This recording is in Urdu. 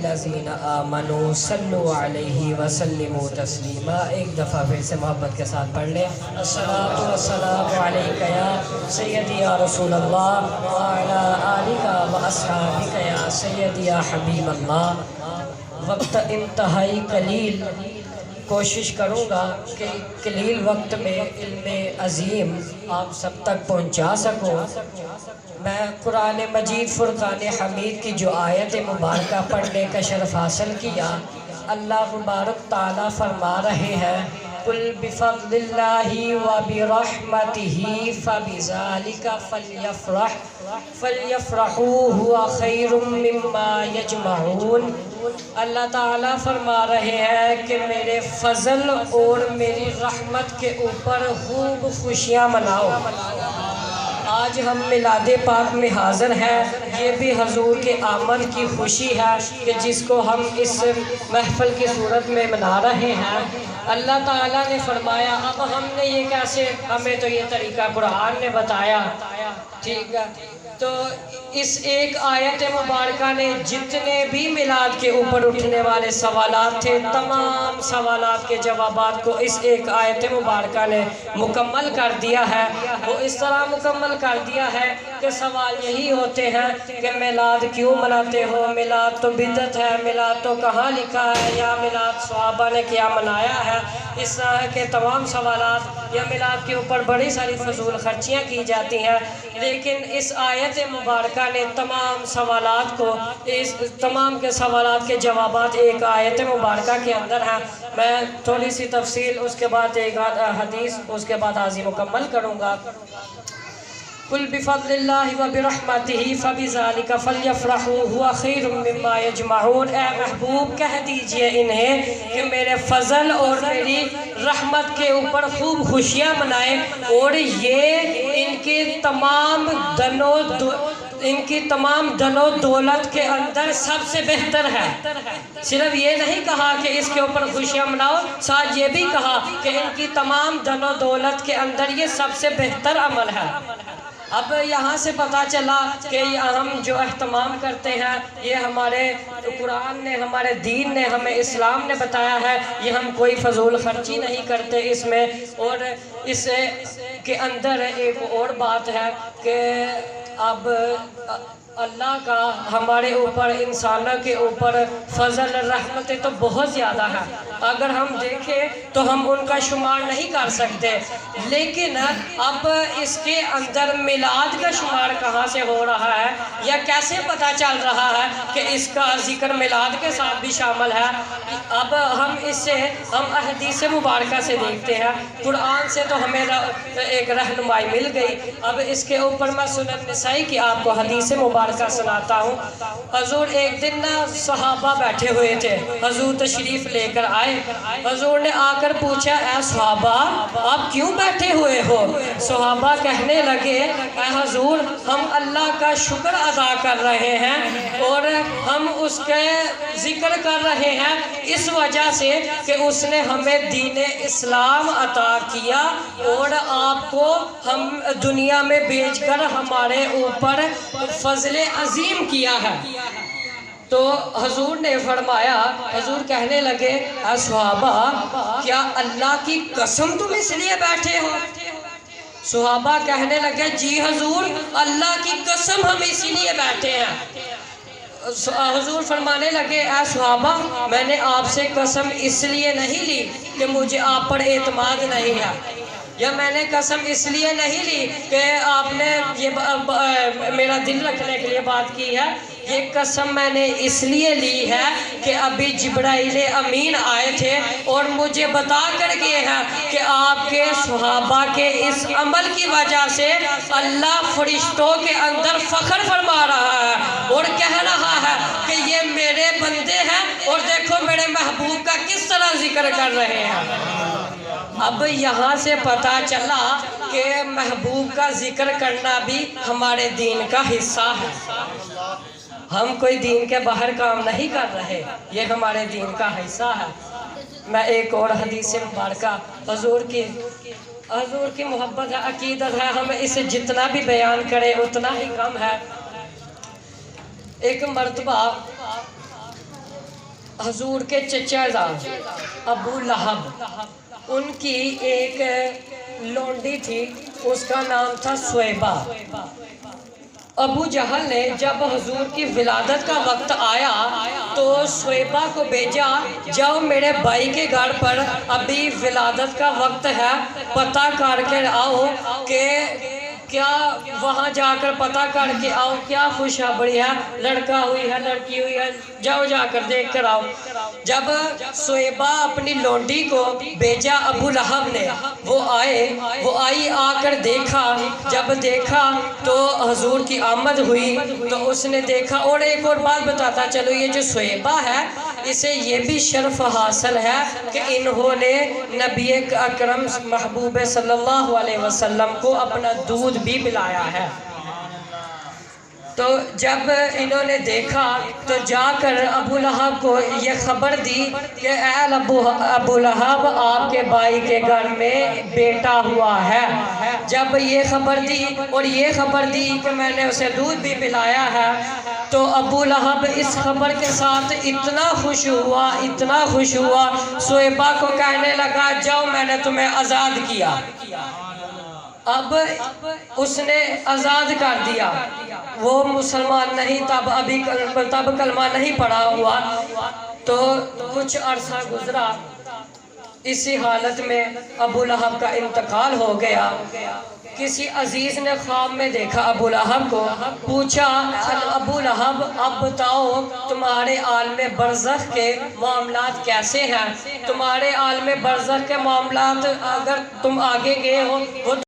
الذین آمنوا صلوا علیہ وسلموا تسلیما۔ ایک دفعہ پھر سے محبت کے ساتھ پڑھ لیں۔ الصلاۃ والسلام علیک یا سیدی یا رسول اللہ وعلی آلک واصحابک یا سیدی یا حبیب اللہ۔ وقت انتہائی قلیل، کوشش کروں گا کہ قلیل وقت میں علم عظیم آپ سب تک پہنچا سکوں۔ میں قرآن مجید فرقان حمید کی جو آیت مبارکہ پڑھنے کا شرف حاصل کیا، اللہ مبارک تعالیٰ فرما رہے ہیں قُلْ بِفَضْلِ اللَّهِ وَبِرَحْمَتِهِ فَبِذَلِكَ فَلْيَفْرَحُوا هُوَ خَيْرٌ مِّمَّا يَجْمَعُونَ۔ اللہ تعالیٰ فرما رہے ہیں کہ میرے فضل اور میری رحمت کے اوپر خوب خوشیاں مناؤ۔ آج ہم میلاد پاک میں حاضر ہیں، یہ بھی حضور کے آمد کی خوشی ہے کہ جس کو ہم اس محفل کی صورت میں منا رہے ہیں۔ اللہ تعالیٰ نے فرمایا اب ہم نے یہ کیسے، ہمیں تو یہ طریقہ قرآن نے بتایا، ٹھیک ہے، تو اس ایک آیت مبارکہ نے جتنے بھی میلاد کے اوپر اٹھنے والے سوالات تھے، تمام سوالات کے جوابات کو اس ایک آیت مبارکہ نے مکمل کر دیا ہے۔ وہ اس طرح مکمل کر دیا ہے کہ سوال یہی ہوتے ہیں کہ میلاد کیوں مناتے ہو، میلاد تو بدعت ہے، میلاد تو کہاں لکھا ہے، یا میلاد صحابہ نے کیا منایا ہے۔ اس طرح کے تمام سوالات، یا میلاد کے اوپر بڑی ساری فضول خرچیاں کی جاتی ہیں، لیکن اس آیت مبارکہ نے تمام سوالات کو، اس تمام کے سوالات کے جوابات ایک آیت مبارکہ کے اندر ہیں۔ میں تھوڑی سی تفصیل، اس کے بعد ایک حدیث، اس کے بعد آج مکمل کروں گا۔ قُلْ بِفَضْلِ اللَّهِ وَبِرَحْمَتِهِ فَبِذَلِكَ فَلْيَفْرَحُوا هُوَ خَيْرٌ مِّمَّا يَجْمَعُونَ۔ اے محبوب کہہ دیجئے انہیں کہ میرے فضل اور میری رحمت کے اوپر خوب خوشیاں منائیں، اور یہ ان کی تمام دن و دولت کے اندر سب سے بہتر ہے۔ صرف یہ نہیں کہا کہ اس کے اوپر خوشیاں مناؤ، ساتھ یہ بھی کہا کہ ان کی تمام دن و دولت کے اندر یہ سب سے بہتر عمل ہے۔ اب یہاں سے پتہ چلا کہ ہم جو اہتمام کرتے ہیں، یہ ہمارے قرآن نے، ہمارے دین نے، ہمیں اسلام نے بتایا ہے، یہ ہم کوئی فضول خرچی نہیں کرتے اس میں۔ اور اس کے اندر ایک اور بات ہے کہ اب اللہ کا ہمارے اوپر، انسانوں کے اوپر فضل رحمتیں تو بہت زیادہ ہیں، اگر ہم دیکھیں تو ہم ان کا شمار نہیں کر سکتے، لیکن اب اس کے اندر میلاد کا شمار کہاں سے ہو رہا ہے، یا کیسے پتہ چل رہا ہے کہ اس کا ذکر میلاد کے ساتھ بھی شامل ہے۔ اب ہم احادیث مبارکہ سے دیکھتے ہیں، قرآن سے تو ہمیں ایک رہنمائی مل گئی۔ اب اس کے اوپر میں سنن نسائی کی آپ کو حدیث مبارکہ سناتا ہوں۔ حضور ایک دن صحابہ بیٹھے ہوئے تھے، حضور تشریف لے کر آئے، حضور نے آ کر پوچھا اے صحابہ آپ کیوں بیٹھے ہوئے ہو؟ صحابہ کہنے لگے اے حضور ہم اللہ کا شکر ادا کر رہے ہیں، اور ہم اس کے ذکر کر رہے ہیں اس وجہ سے کہ اس نے ہمیں دین اسلام عطا کیا، اور آپ کو ہم دنیا میں بھیج کر ہمارے اوپر فضل عظیم کیا ہے۔ تو حضور نے فرمایا، حضور کہنے لگے اے صحابہ کیا اللہ کی قسم تم اس لیے بیٹھے ہو؟ صحابہ کہنے لگے جی حضور اللہ کی قسم ہم اسی لیے بیٹھے ہیں۔ حضور فرمانے لگے اے صحابہ میں نے آپ سے قسم اس لیے نہیں لی کہ مجھے آپ پر اعتماد نہیں ہے، یا میں نے قسم اس لیے نہیں لی کہ آپ نے یہ میرا دل رکھنے کے لیے بات کی ہے، یہ قسم میں نے اس لیے لی ہے کہ ابھی جبرائیل امین آئے تھے اور مجھے بتا کر گئے ہیں کہ آپ کے صحابہ کے اس عمل کی وجہ سے اللہ فرشتوں کے اندر فخر فرما رہا ہے اور کہہ رہا ہے کہ یہ میرے بندے ہیں، اور دیکھو میرے محبوب کا کس طرح ذکر کر رہے ہیں۔ اب یہاں سے پتہ چلا کہ محبوب کا ذکر کرنا بھی ہمارے دین کا حصہ ہے، ہم کوئی دین کے باہر کام نہیں کر رہے، یہ ہمارے دین کا حصہ ہے۔ میں ایک اور حدیث مبارکہ، حضور کی محبت ہے، عقیدت ہے، ہم اسے جتنا بھی بیان کریں اتنا ہی کم ہے۔ ایک مرتبہ حضور کے چچا زاد ابو لہب، ان کی ایک لونڈی تھی، اس کا نام تھا سویبہ۔ ابو جہل نے جب حضور کی ولادت کا وقت آیا تو سویبہ کو بھیجا، جاؤ میرے بھائی کے گھر پر ابھی ولادت کا وقت ہے، پتہ کر کے آؤ کہ کیا، وہاں جا کر پتہ کر کے آؤ کیا خوشخبری ہے، لڑکا ہوئی ہے لڑکی ہوئی ہے، جاؤ جا کر دیکھ کر آؤ۔ جب سویبہ اپنی لونڈی کو بھیجا ابو لہب نے، وہ آئی، آ کر دیکھا، جب دیکھا تو حضور کی آمد ہوئی تو اس نے دیکھا۔ اور ایک اور بات بتاتا چلو، یہ جو سویبہ ہے اسے یہ بھی شرف حاصل ہے کہ انہوں نے نبی اکرم محبوب صلی اللہ علیہ وسلم کو اپنا دودھ بھی پلایا ہے۔ تو جب انہوں نے دیکھا تو جا کر ابو لہب کو یہ خبر دی کہ اے ابو لہب، آپ کے بھائی کے گھر میں بیٹا ہوا ہے۔ جب یہ خبر دی اور یہ خبر دی کہ میں نے اسے دودھ بھی پلایا ہے، تو ابو لہب اس خبر کے ساتھ اتنا خوش ہوا، سویبہ کو کہنے لگا جاؤ میں نے تمہیں آزاد کیا۔ اب اس نے آزاد کر دیا، وہ مسلمان نہیں، تب کلمہ نہیں پڑھا ہوا۔ تو کچھ عرصہ گزرا، اسی حالت میں ابو لہب کا انتقال ہو گیا۔ کسی عزیز نے خواب میں دیکھا ابو لہب کو، پوچھا ابو لہب اب بتاؤ تمہارے عالم برزخ کے معاملات کیسے ہیں؟ تمہارے عالم برزخ کے معاملات اگر تم آگے گئے ہو وہ